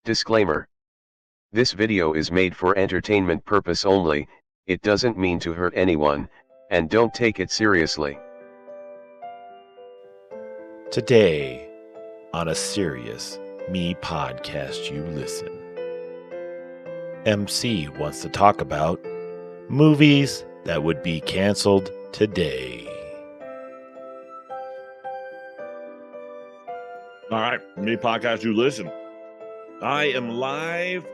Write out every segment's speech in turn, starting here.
Disclaimer. This video is made for entertainment purpose only, it doesn't mean to hurt anyone, and don't take it seriously. Today, on a serious Me Podcast You Listen, MC wants to talk about movies that would be canceled today. All right, Me Podcast You Listen. I am live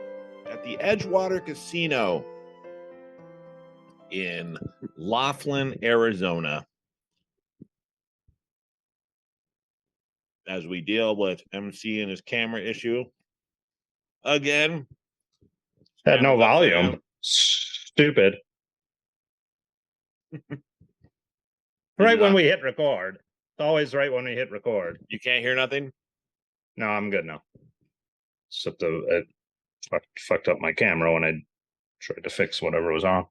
at the Edgewater Casino in Laughlin, Arizona, as we deal with MC and his camera issue again. Had no Camera's upside volume. down. Stupid. Right when we hit record. It's always right when we hit record. You can't hear nothing? No, I'm good now. Except it fucked up my camera when I tried to fix whatever was on.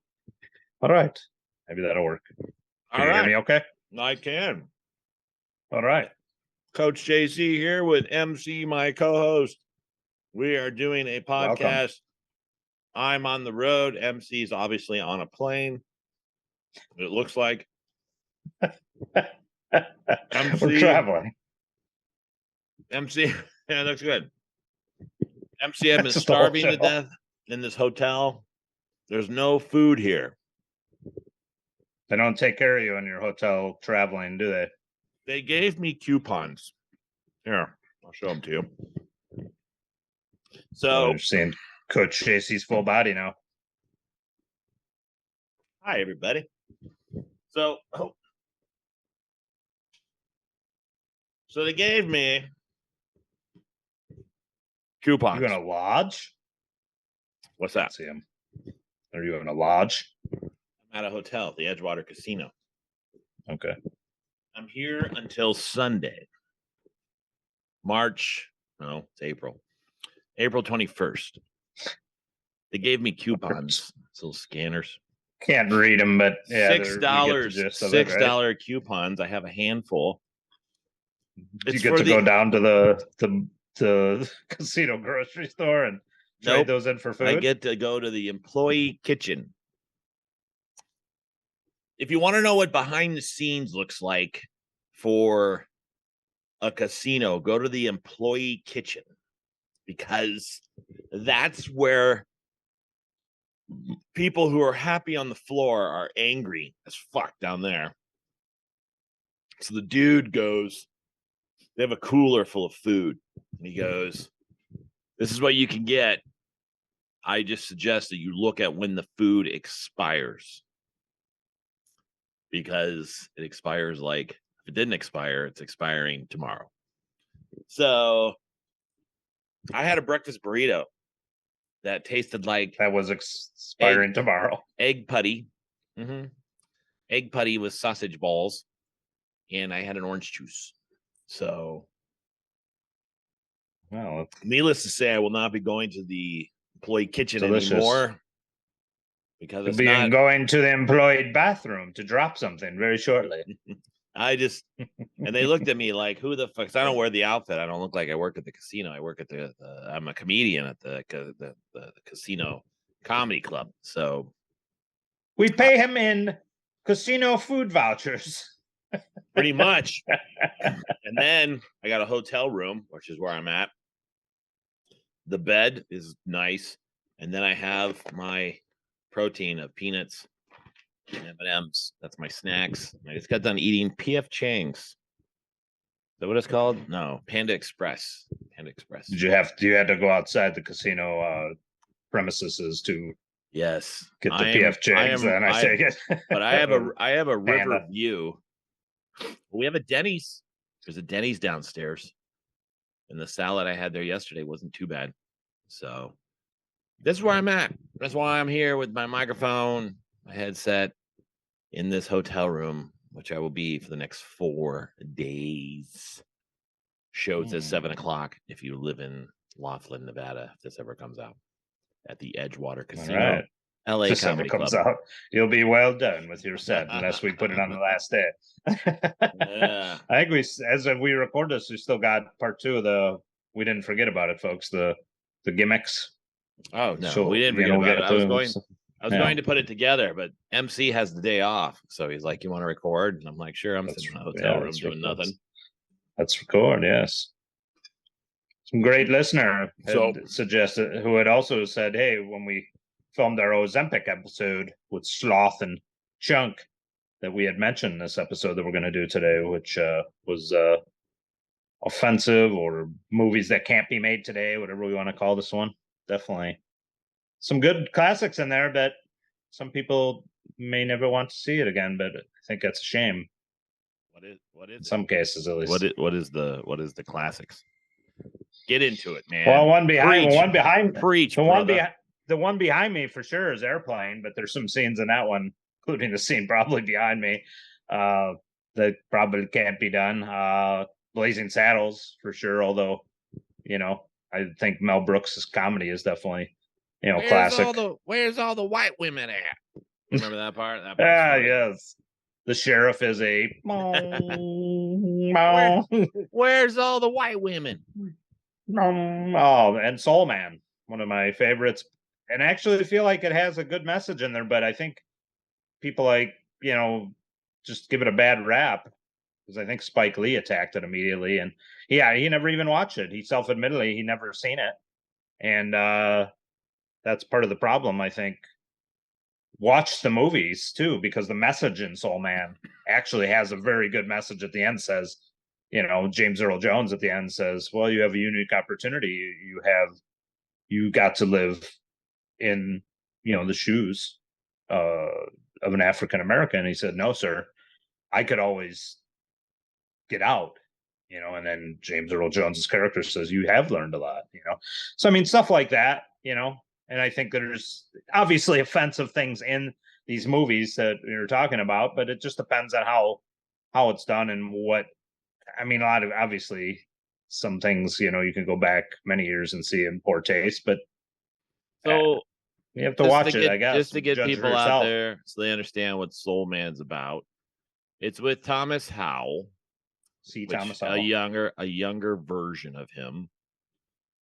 All right. Maybe that'll work. Can you hear me okay? I can. All right. Coach JC here with MC, my co-host. We are doing a podcast. Welcome. I'm on the road. MC is obviously on a plane. It looks like. We're traveling. MC, yeah, that's good. MC, I've been That's the starving to hotel. death in this hotel. There's no food here. They don't take care of you in your hotel traveling, do they? They gave me coupons. Here, I'll show them to you. So, You're seeing Coach JC's full body now. hi, everybody. So they gave me coupons. You in a lodge? What's that? See him. Are you in a lodge? I'm at a hotel, the Edgewater Casino. Okay. I'm here until Sunday, it's April 21st. They gave me coupons, little scanners. Can't read them, but yeah, $6, you get the gist of it, right? $6 coupons. I have a handful. You It's get for to the- go down to the casino grocery store and trade Nope. those in for food. I get to go to the employee kitchen. If you want to know what behind the scenes looks like for a casino, go to the employee kitchen, because that's where people who are happy on the floor are angry as fuck down there. So the dude goes, they have a cooler full of food, and he goes, "This is what you can get. I just suggest that you look at when the food expires, because it expires if it didn't expire, it's expiring tomorrow." So I had a breakfast burrito that tasted like That was expiring tomorrow. egg putty. Egg putty with sausage balls, and I had an orange juice. So, Well, needless to say, I will not be going to the employee kitchen Delicious. anymore, because you'll it's be not. going to the employee bathroom to drop something very shortly. And they looked at me like, "Who the fuck?" 'Cause I don't wear the outfit. I don't look like I work at the casino. I work at I'm a comedian at the casino comedy club. So We pay him in casino food vouchers. pretty much. And then I got a hotel room, which is where I'm at. The bed is nice, and then I have my protein of peanuts and M&Ms. That's my snacks. I just got done eating P.F. Chang's. Is that what it's called? No, Panda Express. Panda Express. You had to go outside the casino premises to Yes, get the PF Chang's, then I take it. But I have a river Panda. view. We have a Denny's. There's a Denny's downstairs, and the salad I had there yesterday wasn't too bad. So this is where I'm at. That's why I'm here with my microphone, my headset, in this hotel room, which I will be for the next 4 days. Shows at 7:00 if you live in Laughlin, Nevada, if this ever comes out, at the Edgewater Casino. All right. LA If Comedy it comes Club. out, you'll be well done with your set, unless we put it on the last day. Yeah. I think as we record this, we still got part 2 of we didn't forget about it, folks. The the gimmicks. Oh no, So, we didn't you forget know, about it. I was yeah. going to put it together, but MC has the day off, so he's like, "You want to record?" And I'm like, "Sure." I'm sitting in a hotel room doing nothing. Let's record. Yes. Some great listener had suggested, who had also said, "Hey, when we filmed our Ozempic episode with Sloth and Chunk, that we had mentioned this episode that we're going to do today, which was offensive or movies that can't be made today, whatever we want to call this one. Definitely some good classics in there, but some people may never want to see it again. But I think that's a shame. What is in some cases at least? What is the classics? Get into it, man. Well, one behind preach, the one behind me for sure is Airplane, but there's some scenes in that one, including the scene probably behind me, that probably can't be done. Blazing Saddles for sure, although, you know, I think Mel Brooks' comedy is definitely, you know, classic. Where's all the white women at? Remember that part? Yes. The sheriff is a Where's all the white women? Oh, and Soul Man, one of my favorites. And actually, I feel like it has a good message in there, but I think people just give it a bad rap because I think Spike Lee attacked it immediately. And yeah, he never even watched it. He self-admittedly he never seen it. And that's part of the problem, I think. Watch the movies too, because the message in Soul Man actually has a very good message at the end. Says, James Earl Jones at the end says, well, you have a unique opportunity. You got to live in, the shoes of an African American. He said, no, sir, I could always get out, and then James Earl Jones's character says, you have learned a lot, So, I mean, stuff like that, and I think there's obviously offensive things in these movies that you're talking about, but it just depends on how it's done and what, a lot of, obviously some things, you can go back many years and see in poor taste, but so you have to watch it, I guess. Just to get people out there so they understand what Soul Man's about. It's with Thomas Howell. Thomas Howell. A younger version of him.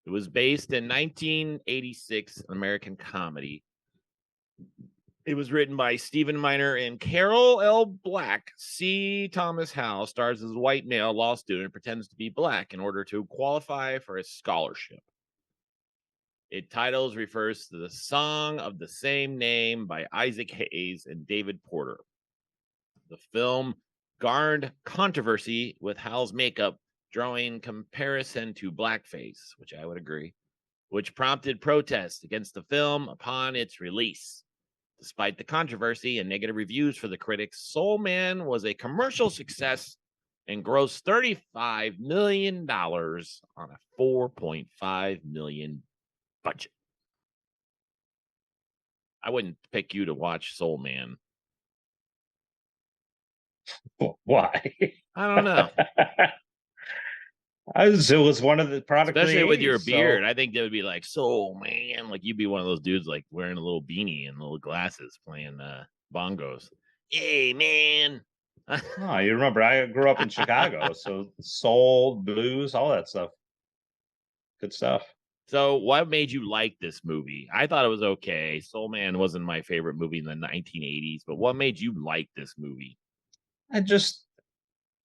It was based in 1986, an American comedy. It was written by Stephen Miner and Carol L. Black. Thomas Howell stars as a white male law student and pretends to be black in order to qualify for a scholarship. Its titles refers to the song of the same name by Isaac Hayes and David Porter. The film garnered controversy with Howell's makeup, drawing comparison to blackface, which I would agree, which prompted protests against the film upon its release. Despite the controversy and negative reviews for the critics, Soul Man was a commercial success and grossed $35 million on a $4.5 million budget. I wouldn't pick you to watch Soul Man. Why? I don't know. It was one of the products, especially with your beard. I think that would be like, Soul Man, like you'd be one of those dudes like wearing a little beanie and little glasses playing bongos. Hey, man. Oh, you remember I grew up in Chicago, so soul, blues, all that stuff. Good stuff. So what made you like this movie? I thought it was okay. Soul Man wasn't my favorite movie in the 1980s, but what made you like this movie? I just,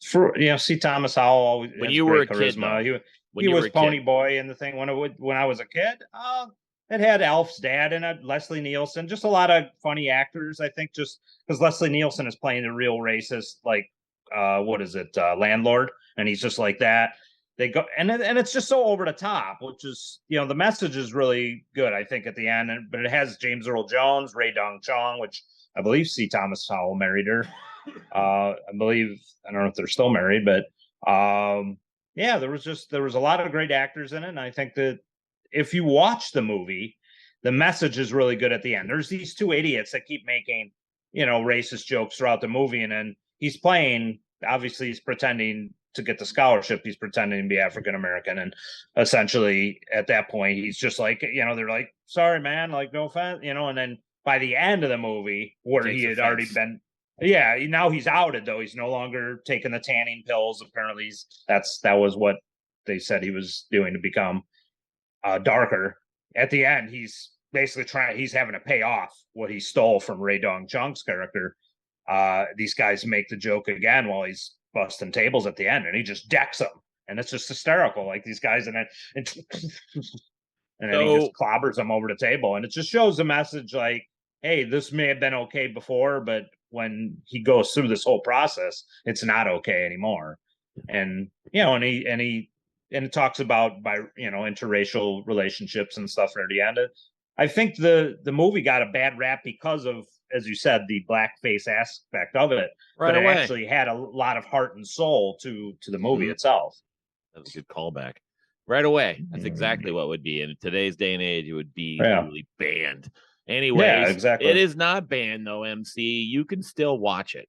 see Thomas Howell always when you were a charisma. Kid, he was Pony Boy in the thing when I was a kid. It had Alf's dad in it, Leslie Nielsen, just a lot of funny actors. I think just because Leslie Nielsen is playing a real racist, like landlord, and he's just like that. They go and it's just so over the top, which is the message is really good. I think at the end, but it has James Earl Jones, Ray Dong Chong, which I believe C. Thomas Howell married her. I believe, I don't know if they're still married, but there was a lot of great actors in it. And I think that if you watch the movie, the message is really good at the end. There's these two idiots that keep making, racist jokes throughout the movie. And then he's pretending to get the scholarship. He's pretending to be African-American. And essentially at that point, he's just like, they're like, sorry, man, like no offense, and then by the end of the movie where he had already been, now he's outed though. He's no longer taking the tanning pills. Apparently that was what they said he was doing to become darker. at the end, he's basically he's having to pay off what he stole from Ray Dong Chung's character. These guys make the joke again while he's busting tables at the end, and he just decks them, and it's just hysterical. Like these guys, and then he just clobbers them over the table, and it just shows the message like, hey, this may have been okay before, but when he goes through this whole process, it's not okay anymore. And and it talks about interracial relationships and stuff near the end. I think the movie got a bad rap because of, as you said, the blackface aspect of it. Right but away. It actually had a lot of heart and soul to the movie itself. That was a good callback. Right away. That's exactly what would be. In today's day and age, it would be really banned. Anyways, exactly. It is not banned, though, MC. You can still watch it.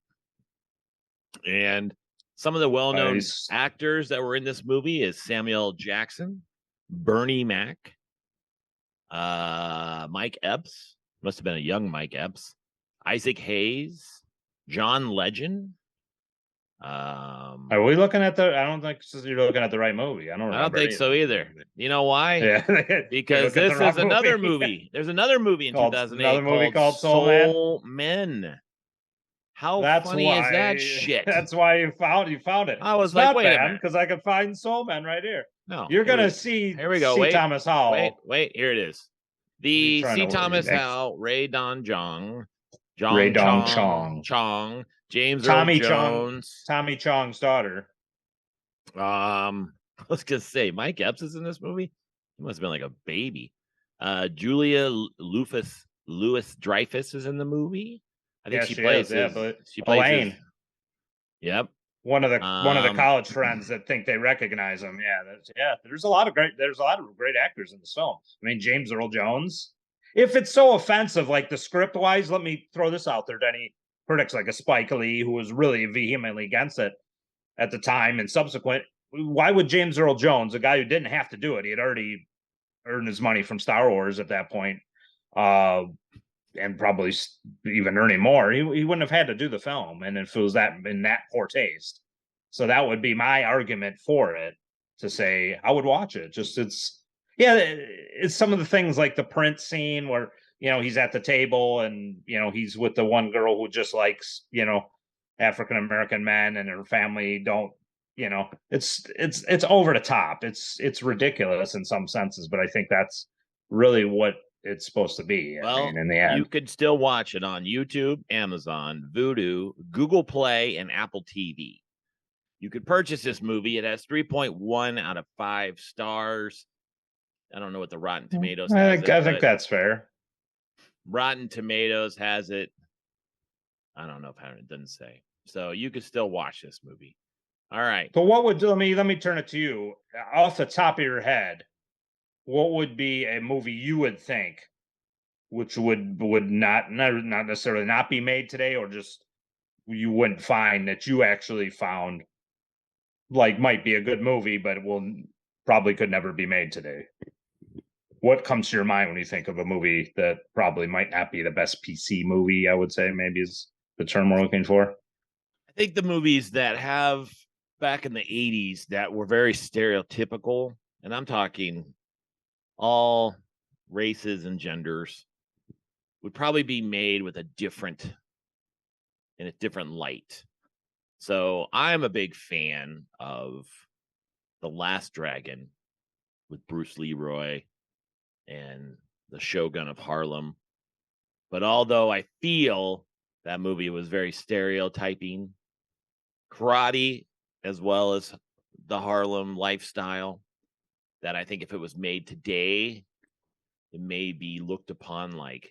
And some of the well-known actors that were in this movie is Samuel Jackson, Bernie Mac, Mike Epps. Must have been a young Mike Epps. Isaac Hayes, John Legend. Are we looking at I don't think you're looking at the right movie. I don't think so either. You know why? Yeah. Because this is another movie. There's another movie in 2008. Another movie called Soul Men. How funny is that shit? That's why you found it. I was like, wait a minute, because I could find Soul Men right here. No, you're gonna see. Here we go. C. Thomas Howell. Wait. Here it is. The C. Thomas Howell, Ray Don Chong, James Tommy Earl Jones, Tommy Chong's daughter. I was gonna say Mike Epps is in this movie. He must have been like a baby. Julia Louis Dreyfus is in the movie. I think she plays. She plays Elaine. Yep. One of the college friends that think they recognize him. There's a lot of great actors in this film. I mean, James Earl Jones. If it's so offensive, like the script wise, let me throw this out there to any critics like a Spike Lee, who was really vehemently against it at the time and subsequent. Why would James Earl Jones, a guy who didn't have to do it, he had already earned his money from Star Wars at that point, and probably even earning more, he wouldn't have had to do the film, and if it was in that poor taste. So that would be my argument for it, to say I would watch it. It's some of the things like the Prince scene where he's at the table and he's with the one girl who just likes African American men, and her family don't. It's over the top. It's ridiculous in some senses, but I think that's really what it's supposed to be. In the end, you could still watch it on YouTube, Amazon, Vudu, Google Play, and Apple TV. You could purchase this movie. It has 3.1 out of 5 stars. I don't know what the Rotten Tomatoes has. I think that's fair. Rotten Tomatoes has it. I don't know if it doesn't say. So you could still watch this movie. All right. But what would let me turn it to you off the top of your head? What would be a movie you would think which would not necessarily not be made today, or just you wouldn't find that you actually found like might be a good movie, but it probably could never be made today? What comes to your mind when you think of a movie that probably might not be the best PC movie? I would say maybe is the term we're looking for. I think the movies that have back in the 80s that were very stereotypical, and I'm talking all races and genders, would probably be made with in a different light. So I'm a big fan of The Last Dragon with Bruce Leroy and the Shogun of Harlem. But although I feel that movie was very stereotyping karate as well as the Harlem lifestyle, that I think if it was made today, it may be looked upon like,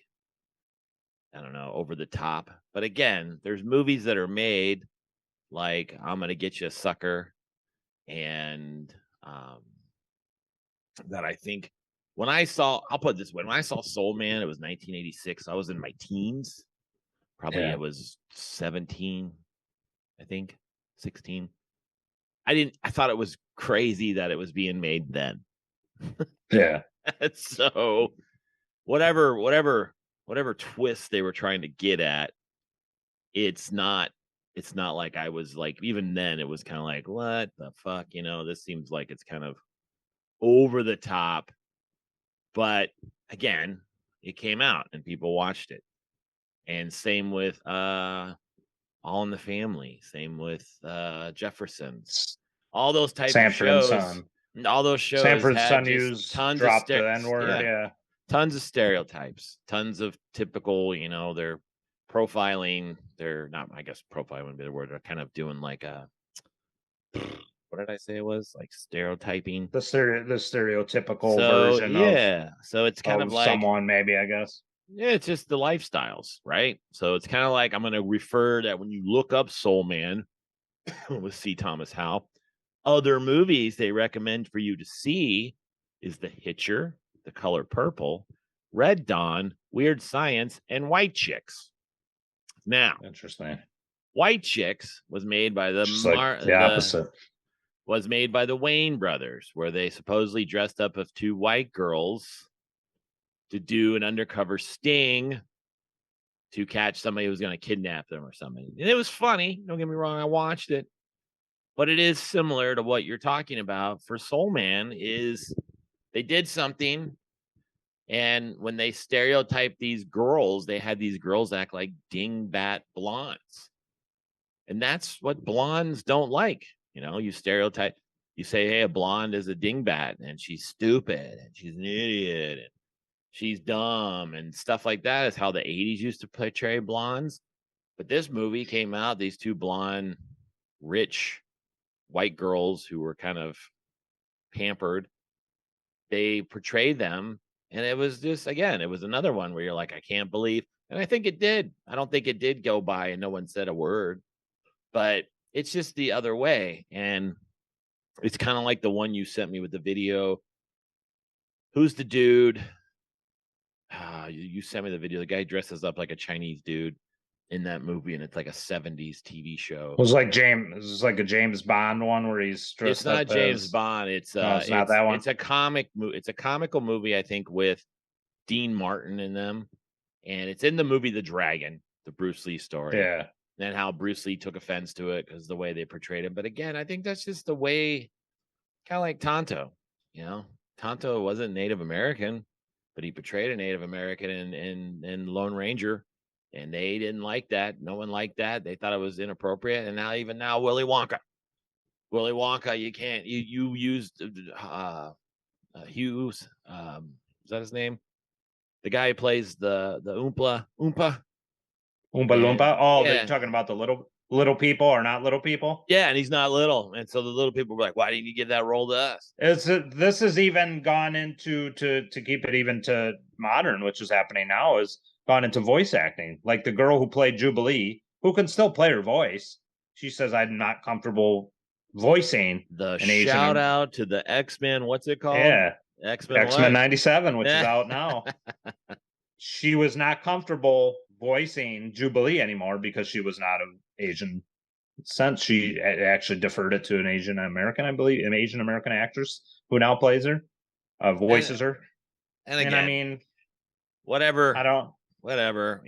I don't know, over the top. But again, there's movies that are made like I'm Gonna Get You a Sucker, and that I think I'll put it this way, when I saw Soul Man, it was 1986. I was in my teens. Probably I was 17, I think, 16. I thought it was crazy that it was being made then. Yeah. So whatever twist they were trying to get at, it's not like I was like, even then it was kind of like, what the fuck, this seems like it's kind of over the top. But again, it came out and people watched it. And same with All in the Family, same with Jeffersons, all those types Sanford of and shows. Son. All those shows Sanford and had Son just used tons drop of the N-word, yeah. tons of stereotypes, tons of typical, they're profiling. They're not, I guess profiling would be the word. They're kind of doing like a, what did I say it was? Like stereotyping. The stereotypical version yeah. So it's kind of like someone, maybe, I guess. Yeah, it's just the lifestyles, right? So it's kind of like I'm going to refer that when you look up Soul Man with C. Thomas Howell, other movies they recommend for you to see is The Hitcher, The Color Purple, Red Dawn, Weird Science, and White Chicks. Now, interesting. White Chicks was made by the opposite. Was made by the Wayne brothers, where they supposedly dressed up as two white girls to do an undercover sting to catch somebody who was going to kidnap them or something. And it was funny. Don't get me wrong. I watched it. But it is similar to what you're talking about for Soul Man is they did something. And when they stereotyped these girls, they had these girls act like dingbat blondes. And that's what blondes don't like. You stereotype, you say, hey, a blonde is a dingbat and she's stupid and she's an idiot and she's dumb and stuff like that is how the 80s used to portray blondes. But this movie came out, these two blonde, rich white girls who were kind of pampered. They portrayed them. And it was just, again, it was another one where you're like, I can't believe. And I think it did. I don't think it did go by and no one said a word. But it's just the other way. And it's kind of like the one you sent me with the video. Who's the dude? You sent me the video. The guy dresses up like a Chinese dude in that movie, and it's like a 70s TV show. It was like a James Bond one where he's dressed up. It's not James Bond. It's not that one. It's a comic movie. It's a comical movie, I think, with Dean Martin in them, and it's in the movie The Dragon, the Bruce Lee story. Yeah, and how Bruce Lee took offense to it because the way they portrayed him. But again, I think that's just the way, kind of like Tonto. Tonto wasn't Native American, but he portrayed a Native American in Lone Ranger, and they didn't like that. No one liked that. They thought it was inappropriate. And now Willy Wonka, you can't. You used Hughes. Is that his name? The guy who plays the Oompa Loompa. Oh, yeah. They're talking about the little people are not little people. Yeah, and he's not little, and so the little people were like, "Why didn't you give that role to us?" This has even gone into to keep it even to modern, which is happening now, is gone into voice acting. Like the girl who played Jubilee, who can still play her voice, she says, "I'm not comfortable voicing." The shout out to the X-Men. What's it called? Yeah, X-Men 97, which is out now. She was not comfortable voicing Jubilee anymore because she was not of Asian descent. She actually deferred it to an Asian American, I believe, an Asian American actress who now plays her, voices her. And again, I mean, whatever. Whatever.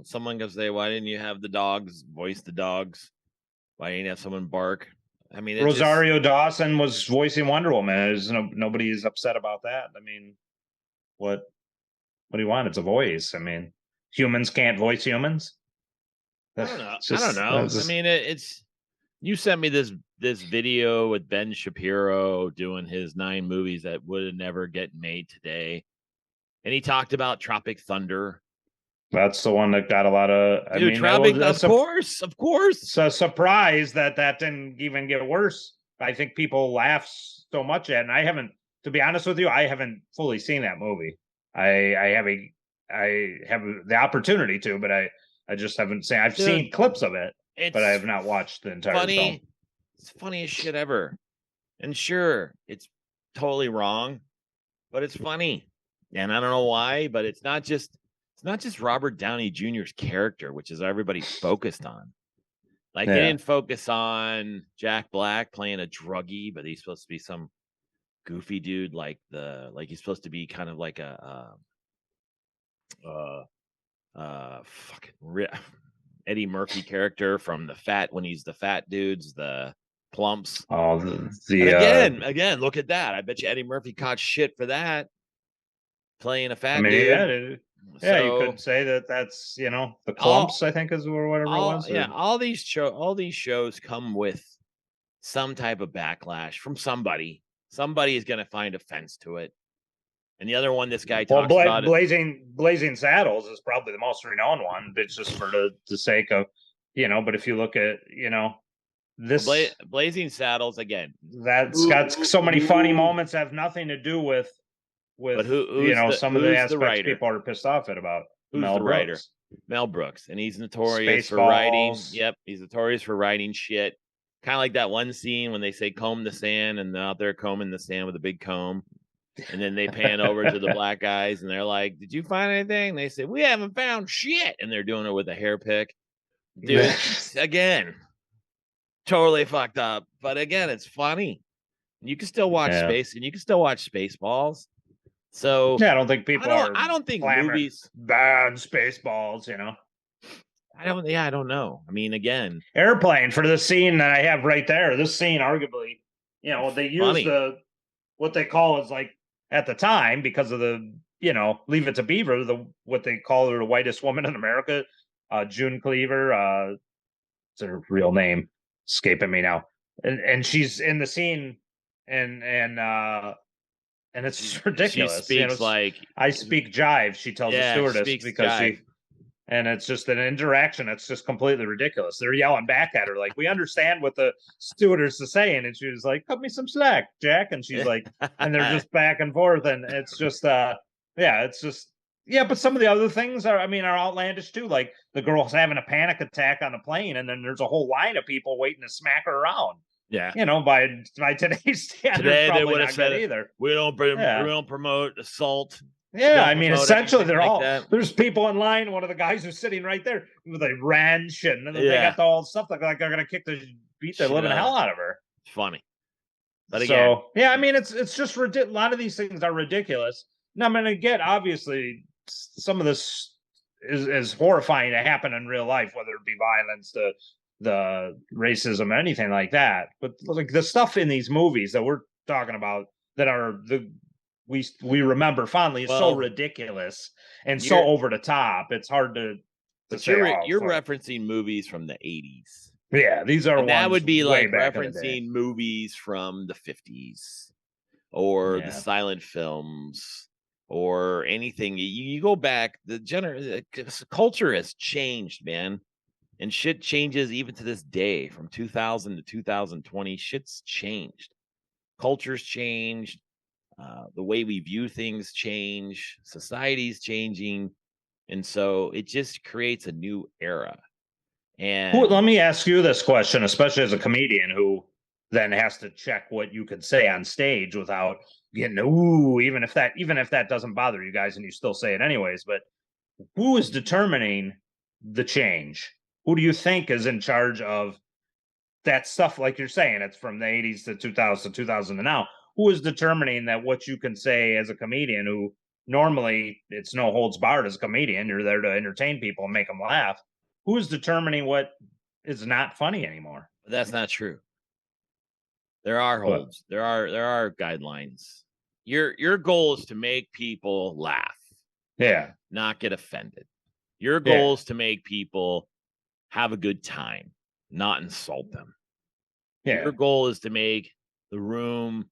Someone can say, "Why didn't you have the dogs voice the dogs? Why didn't you have someone bark?" I mean, Rosario Dawson was voicing Wonder Woman. Nobody is upset about that. I mean, what do you want? It's a voice. I mean, humans can't voice humans. I don't know. I mean, it's. You sent me this video with Ben Shapiro doing his 9 movies that would never get made today, and he talked about Tropic Thunder. That's the one that got a lot of. Of course. It's a surprise that didn't even get worse. I think people laugh so much at it, and I haven't. To be honest with you, I haven't fully seen that movie. I have the opportunity to, but I just haven't seen. I've seen clips of it, but I have not watched the entire film. It's the funniest shit ever. And sure, it's totally wrong, but it's funny. And I don't know why, but it's not just Robert Downey Jr.'s character, which is everybody focused on. Like they didn't focus on Jack Black playing a druggie, but he's supposed to be some goofy dude, like he's supposed to be kind of like a fucking Eddie Murphy character from when he's the fat dudes, the plumps. Oh, again, look at that. I bet you Eddie Murphy caught shit for that. playing a fat I mean, dude. yeah, you So could say that that's the clumps, I think, is or whatever it was. all these shows come with some type of backlash from somebody. Somebody is going to find offense to it. And the other one, this guy Well, talks about Blazing Saddles is probably the most renowned one. It's just for the sake of, but if you look at, this Blazing Saddles again. That's got so many funny moments that have nothing to do with but who's some of the aspects writer? people are pissed off at about. Who's Mel the Brooks. writer? Mel Brooks, and he's notorious for writing. Spaceballs. Yep, he's notorious for writing shit. Kind of like that one scene when they say comb the sand, and they're out there combing the sand with a big comb, and then they pan over to the black guys, and they're like, "Did you find anything?" And they say, "We haven't found shit," and they're doing it with a hair pick. Dude, again, totally fucked up. But again, it's funny. You can still watch Spaceballs. So yeah, I don't think people I don't think movies bad Spaceballs. I don't know. I mean, again, Airplane for the scene that I have right there. This scene, arguably, they use what they call is like at the time because of the Leave It to Beaver, what they call her the whitest woman in America, June Cleaver. It's her real name escaping me now, and she's in the scene, and it's just ridiculous. She speaks like I speak jive. She tells the stewardess because jive. and it's just an interaction that's just completely ridiculous. They're yelling back at her like, "We understand what the stewardess is saying," and she was like, "Cut me some slack, Jack," and she's like, and they're just back and forth, and it's just it's just. Yeah, but some of the other things are outlandish too. Like the girl's having a panic attack on the plane, and then there's a whole line of people waiting to smack her around. Yeah, by today's standards, today they would have said either. We don't promote assault. Yeah, essentially there's people in line. One of the guys who's sitting right there with a wrench, and they got all the stuff like they're gonna beat the living hell out of her. It's funny, but again, it's just ridiculous. A lot of these things are ridiculous. Now, again, obviously, some of this is horrifying to happen in real life, whether it be violence, the racism, anything like that. But like the stuff in these movies that we're talking about that are we remember fondly is so ridiculous and so over the top. It's hard to say. You're referencing movies from the 80s. Yeah, these are. That would be like referencing movies from the 50s or the silent films. Or anything, you go back. The culture has changed, man, and shit changes even to this day. From 2000 to 2020, shit's changed. Culture's changed. The way we view things change. Society's changing, and so it just creates a new era. And let me ask you this question, especially as a comedian who then has to check what you could say on stage without getting even if that doesn't bother you guys and you still say it anyways. But who is determining the change? Who do you think is in charge of that stuff? Like you're saying, it's from the 80s to 2000 to 2000 and now. Who is determining that what you can say as a comedian who normally it's no holds barred as a comedian, you're there to entertain people and make them laugh. Who is determining what is not funny anymore? But that's not true. There are holds. There are guidelines. Your goal is to make people laugh. Yeah. Not get offended. Your goal is to make people have a good time, not insult them. Yeah. Your goal is to make the room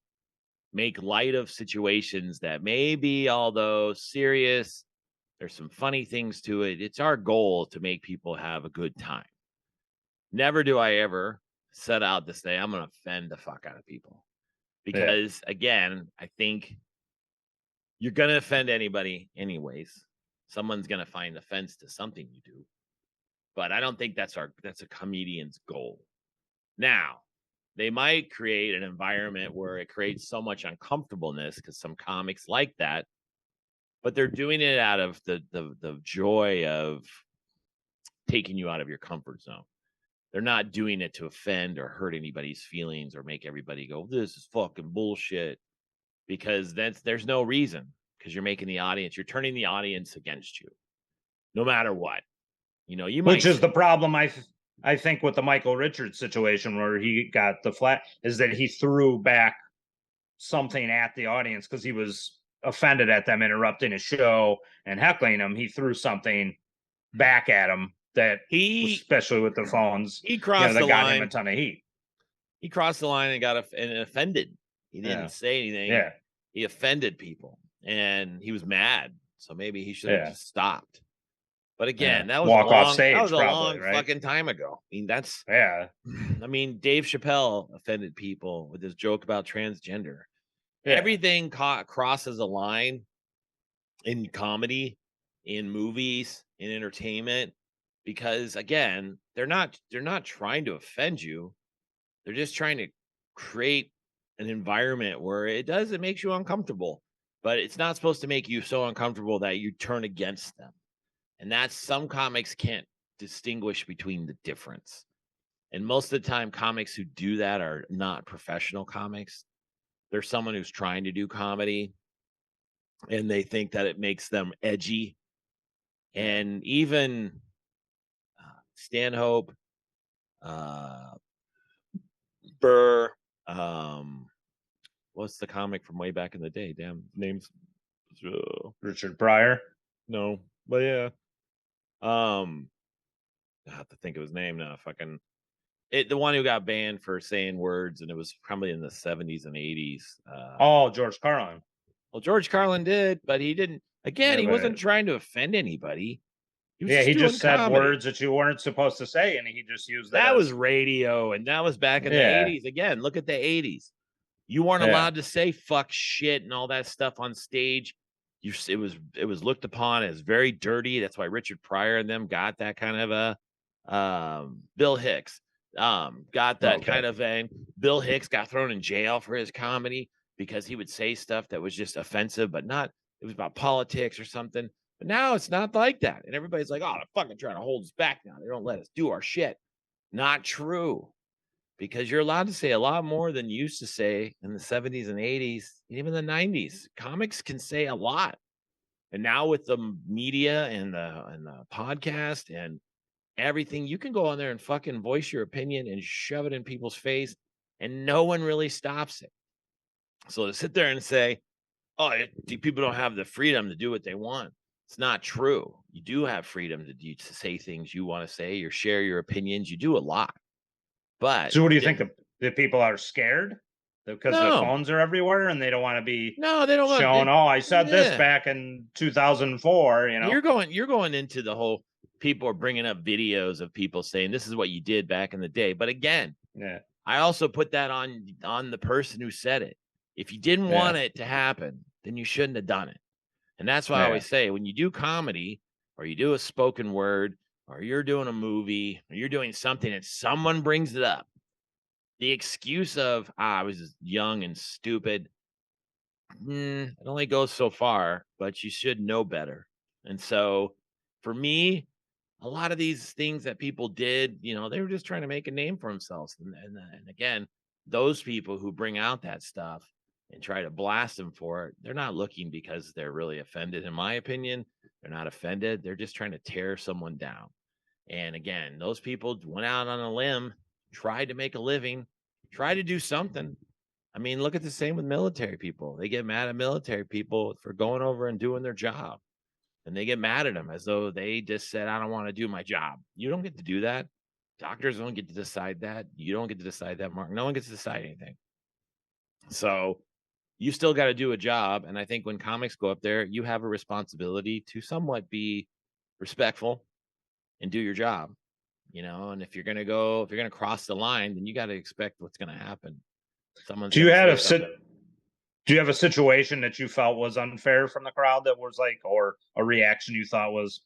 make light of situations that may be, although serious, there's some funny things to it. It's our goal to make people have a good time. Never do I ever set out to say I'm going to offend the fuck out of people. Because again, I think you're going to offend anybody anyways. Someone's going to find offense to something you do. But I don't think that's a comedian's goal. Now, they might create an environment where it creates so much uncomfortableness because some comics like that, but they're doing it out of the joy of taking you out of your comfort zone. They're not doing it to offend or hurt anybody's feelings or make everybody go, this is fucking bullshit, because there's no reason, because you're you're turning the audience against you no matter what. Which is the problem I think with the Michael Richards situation where he got the flat is that he threw back something at the audience because he was offended at them interrupting a show and heckling him, he threw something back at him that, especially with the phones, he crossed that the got line. him a ton of heat. He crossed the line and got offended. He didn't say anything. Yeah. He offended people, and he was mad. So maybe he should have just stopped. But again, that was off stage. That was a probably, long right? fucking time ago. I mean, that's I mean, Dave Chappelle offended people with his joke about transgender. Yeah. Everything crosses a line in comedy, in movies, in entertainment, because again, they're not trying to offend you. They're just trying to create an environment where it makes you uncomfortable, but it's not supposed to make you so uncomfortable that you turn against them. And that's, some comics can't distinguish between the difference. And most of the time, comics who do that are not professional comics. They're someone who's trying to do comedy, and they think that it makes them edgy. And even Stanhope, Burr, what's the comic from way back in the day? Damn, names. Richard Pryor. No, but yeah. I have to think of his name now. Fucking the one who got banned for saying words, and it was probably in the 70s and 80s. George Carlin. Well, George Carlin did, but he didn't. Again, he wasn't trying to offend anybody. He just said words that you weren't supposed to say, and he just used that. That was radio, and that was back in the 80s. Again, look at the 80s. You weren't allowed to say fuck, shit, and all that stuff on stage. It was looked upon as very dirty. That's why Richard Pryor and them got that kind of a Bill Hicks got that kind of thing. Bill Hicks got thrown in jail for his comedy because he would say stuff that was just offensive, but not, it was about politics or something. But now it's not like that. And everybody's like, oh, they're fucking trying to hold us back now. They don't let us do our shit. Not true. Because you're allowed to say a lot more than you used to say in the 70s and 80s, even the 90s. Comics can say a lot. And now with the media and the podcast and everything, you can go on there and fucking voice your opinion and shove it in people's face, and no one really stops it. So to sit there and say, oh, people don't have the freedom to do what they want, it's not true. You do have freedom to say things you want to say, or share your opinions. You do a lot. But so what do you think? The people are scared because the phones are everywhere and they don't want to be they don't shown, I said this back in 2004, You're going into the whole, people are bringing up videos of people saying this is what you did back in the day. But again, I also put that on the person who said it. If you didn't want it to happen, then you shouldn't have done it. And that's why I always say, when you do comedy, or you do a spoken word, or you're doing a movie, or you're doing something and someone brings it up, the excuse of, I was young and stupid, it only goes so far, but you should know better. And so for me, a lot of these things that people did, they were just trying to make a name for themselves. And again, those people who bring out that stuff and try to blast them for it, they're not looking because they're really offended. In my opinion, they're not offended. They're just trying to tear someone down. And again, those people went out on a limb, tried to make a living, tried to do something. I mean, look at the same with military people. They get mad at military people for going over and doing their job. And they get mad at them as though they just said, I don't want to do my job. You don't get to do that. Doctors don't get to decide that. You don't get to decide that, Mark. No one gets to decide anything. So you still got to do a job. And I think when comics go up there, you have a responsibility to somewhat be respectful and do your job, and if you're going to cross the line, then you got to expect what's going to happen. Do you have a situation that you felt was unfair from the crowd, that was like, or a reaction you thought was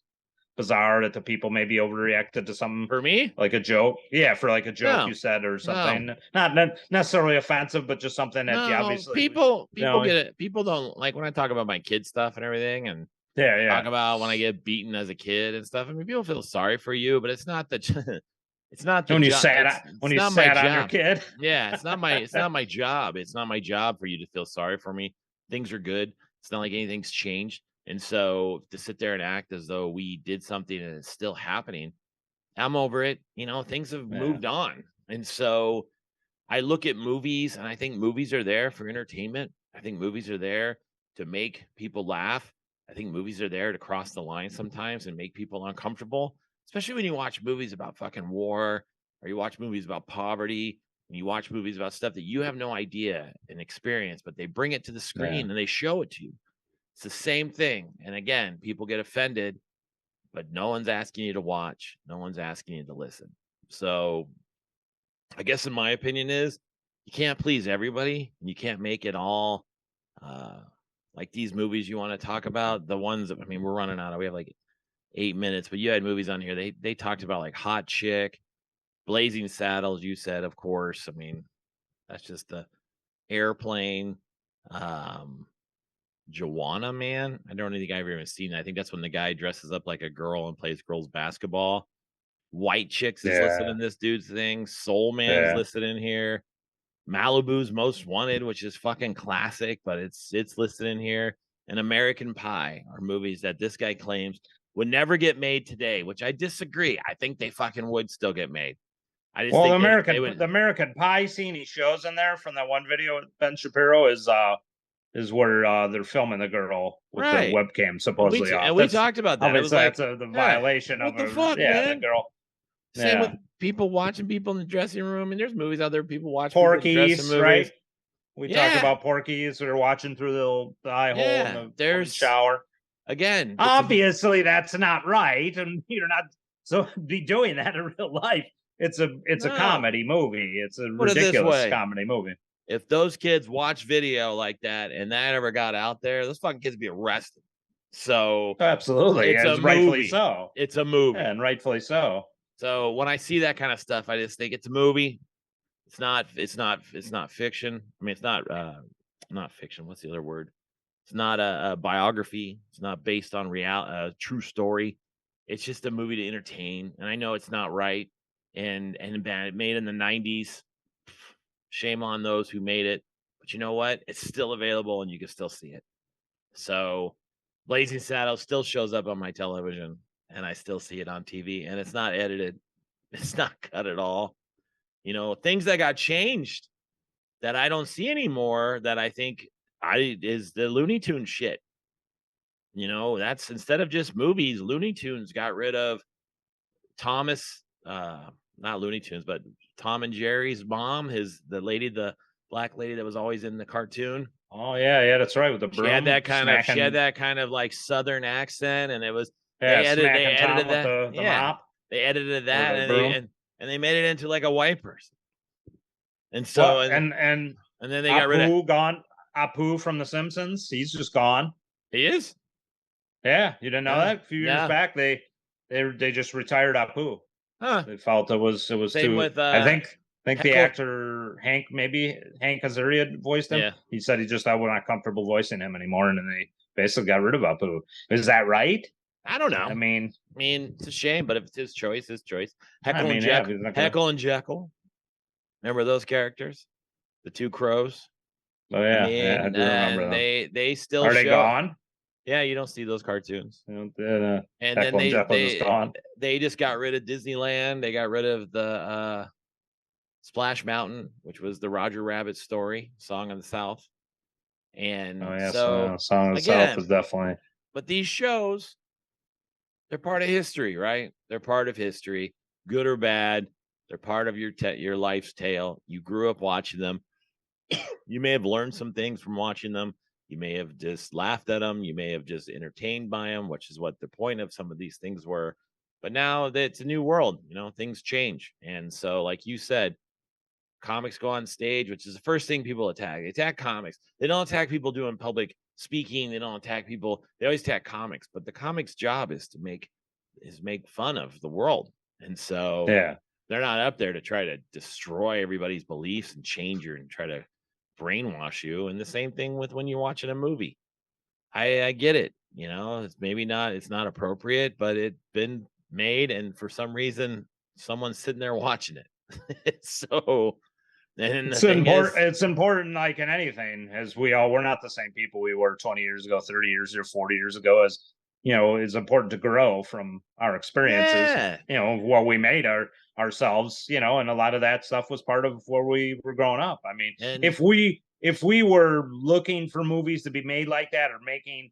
bizarre, that the people maybe overreacted to something? For me, like a joke, for like a joke you said, or something, not necessarily offensive, but just something that obviously people get it. People don't like when I talk about my kid stuff and everything, and talk about when I get beaten as a kid and stuff. I mean, people feel sorry for you, but it's not the it's not the when you job. sat on your kid. It's not my job. It's not my job for you to feel sorry for me. Things are good. It's not like anything's changed. And so to sit there and act as though we did something and it's still happening, I'm over it. Things have moved on. And so I look at movies, and I think movies are there for entertainment. I think movies are there to make people laugh. I think movies are there to cross the line sometimes and make people uncomfortable, especially when you watch movies about fucking war, or you watch movies about poverty, and you watch movies about stuff that you have no idea and experience, but they bring it to the screen and they show it to you. It's the same thing. And again, people get offended, but no one's asking you to watch. No one's asking you to listen. So I guess in my opinion is you can't please everybody, and you can't make it all like these movies you want to talk about. The ones that, I mean, we're running out of, we have like 8 minutes, but you had movies on here. They talked about like Hot Chick, Blazing Saddles, you said, of course. I mean, that's just the Airplane, Joanna Man. I don't think I've even seen that. I think that's when the guy dresses up like a girl and plays girls basketball. White Chicks is listed in this dude's thing. Soul Man's listed in here. Malibu's Most Wanted, which is fucking classic, but it's listed in here. And American Pie are movies that this guy claims would never get made today, which I disagree. I think they fucking would still get made. I just think the American Pie scene he shows in there from that one video with Ben Shapiro is where they're filming the girl with the webcam supposedly off. And we talked about that. Obviously, that's the violation of the fuck, man? The girl. Same with people watching people in the dressing room, and there's movies out there people watch Porky's, right? We talked about Porky's. We were watching through the eye hole in the shower. Again, obviously that's not right, and you're not so be doing that in real life. It's a comedy movie. It's a ridiculous comedy movie. If those kids watch video like that and that ever got out there, those fucking kids would be arrested. So absolutely, it's rightfully so. It's a movie, and rightfully so. So when I see that kind of stuff, I just think it's a movie. It's not fiction. I mean, it's not fiction. What's the other word? It's not a biography. It's not based on true story. It's just a movie to entertain. And I know it's not right and bad. Made in the 90s. Shame on those who made it. But you know what? It's still available and you can still see it. So Blazing Saddles still shows up on my television. And I still see it on TV, and it's not edited. It's not cut at all. You know, things that got changed that I don't see anymore that I think is the Looney Tunes shit. You know, that's instead of just movies, Looney Tunes got rid of Thomas, not Looney Tunes, but Tom and Jerry's mom, the black lady that was always in the cartoon. Oh yeah, that's right. With the broom. She had that kind of like Southern accent, and it was. They edited that. The mop. They edited that, and they made it into like a white person. And so, and then they got rid of Apu from The Simpsons. He's just gone. He is. Yeah, you didn't know that? A few years back, they just retired Apu. Huh. They felt it was Same too. With, I think the actor Hank Azaria voiced him. Yeah. He said he just thought we're not comfortable voicing him anymore, and then they basically got rid of Apu. Is that right? I don't know. I mean, it's a shame, but if it's his choice, his choice. Heckle and Jekyll. Remember those characters? The two crows. Oh yeah, I do remember them. They still are they gone? Yeah, you don't see those cartoons. And then they just got rid of Disneyland. They got rid of the Splash Mountain, which was the Roger Rabbit story, Song of the South. And Song of the South is definitely. But these shows, they're part of history, right? They're part of history, good or bad. They're part of your life's tale. You grew up watching them. You may have learned some things from watching them. You may have just laughed at them. You may have just entertained by them, which is what the point of some of these things were. But now that it's a new world, you know, things change. And so, like you said, comics go on stage, which is the first thing people attack. They attack comics. They don't attack people doing public speaking. They don't attack people. They always attack comics. But the comics' job is to make fun of the world. And so they're not up there to try to destroy everybody's beliefs and change you and try to brainwash you. And the same thing with when you're watching a movie. I get it. You know, it's not appropriate, but it's been made, and for some reason someone's sitting there watching it. So and it's important, like in anything, as we're not the same people we were 20 years ago, 30 years or 40 years ago. As you know, it's important to grow from our experiences, you know, what we made ourselves, you know, and a lot of that stuff was part of where we were growing up. I mean, if we if we were looking for movies to be made like that, or making,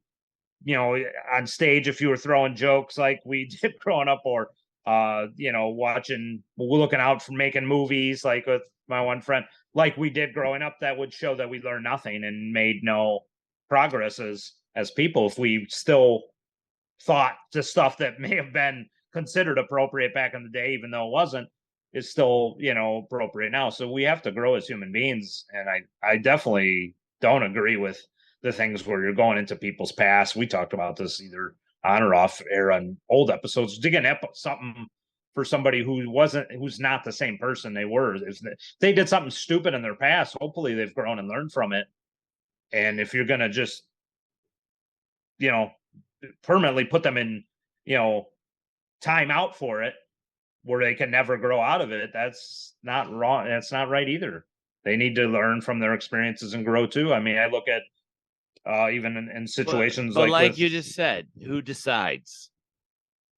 on stage, if you were throwing jokes like we did growing up, or looking out for making movies like with my one friend, like we did growing up, that would show that we learned nothing and made no progress as people. If we still thought the stuff that may have been considered appropriate back in the day, even though it wasn't, is still, appropriate now. So we have to grow as human beings. And I definitely don't agree with the things where you're going into people's past. We talked about this either on or off air on old episodes, digging up something for somebody who's not the same person they were. If they did something stupid in their past, hopefully they've grown and learned from it. And if you're going to just, permanently put them in, time out for it, where they can never grow out of it, that's not wrong. That's not right either. They need to learn from their experiences and grow too. I mean, I look at even in situations but like with, you just said, who decides?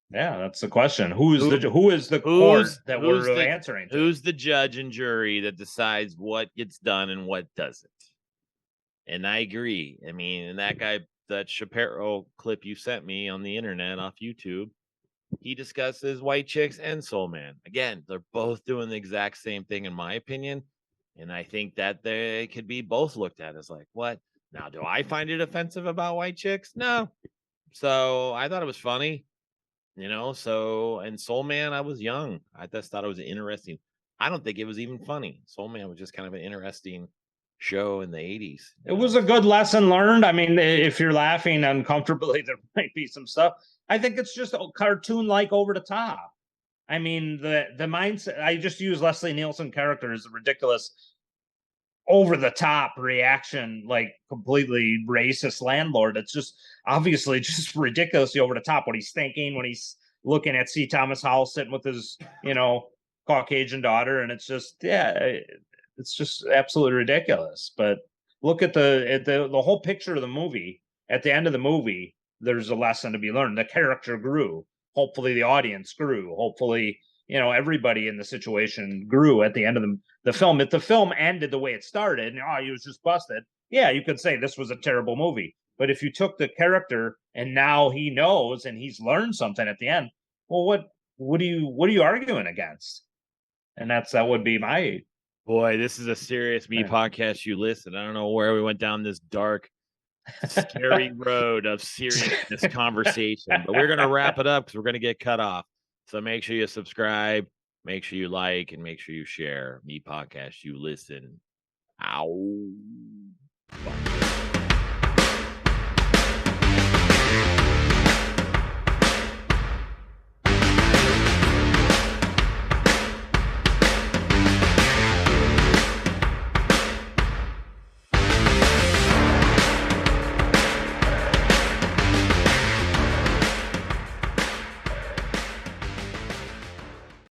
Yeah, that's the question. Who is the court that we're answering to? Who's the judge and jury that decides what gets done and what doesn't? And I agree. I mean, and that Shapiro clip you sent me on the internet off YouTube, he discusses White Chicks and Soul Man. Again, they're both doing the exact same thing, in my opinion. And I think that they could be both looked at as like, what? Now, do I find it offensive about White Chicks? No. So I thought it was funny, So, and Soul Man, I was young. I just thought it was interesting. I don't think it was even funny. Soul Man was just kind of an interesting show in the 80s. It was a good lesson learned. I mean, if you're laughing uncomfortably, there might be some stuff. I think it's just a cartoon-like, over the top. I mean, the mindset, I just use Leslie Nielsen character as a ridiculous, over the top reaction, like completely racist landlord. It's just obviously just ridiculously over the top what he's thinking when he's looking at C. Thomas Howell sitting with his, Caucasian daughter. And it's just, it's just absolutely ridiculous. But look at the whole picture of the movie. At the end of the movie, there's a lesson to be learned. The character grew. Hopefully the audience grew. Hopefully, everybody in the situation grew at the end of the film. If the film ended the way it started, and he was just busted, yeah, you could say this was a terrible movie. But if you took the character and now he knows and he's learned something at the end, well, what are you arguing against? And that would be my... Boy, this is a serious Me podcast. You listen. I don't know where we went down this dark, scary road of seriousness conversation, but we're going to wrap it up because we're going to get cut off. So make sure you subscribe, make sure you like, and make sure you share Me podcast. You listen. Ow. Bye.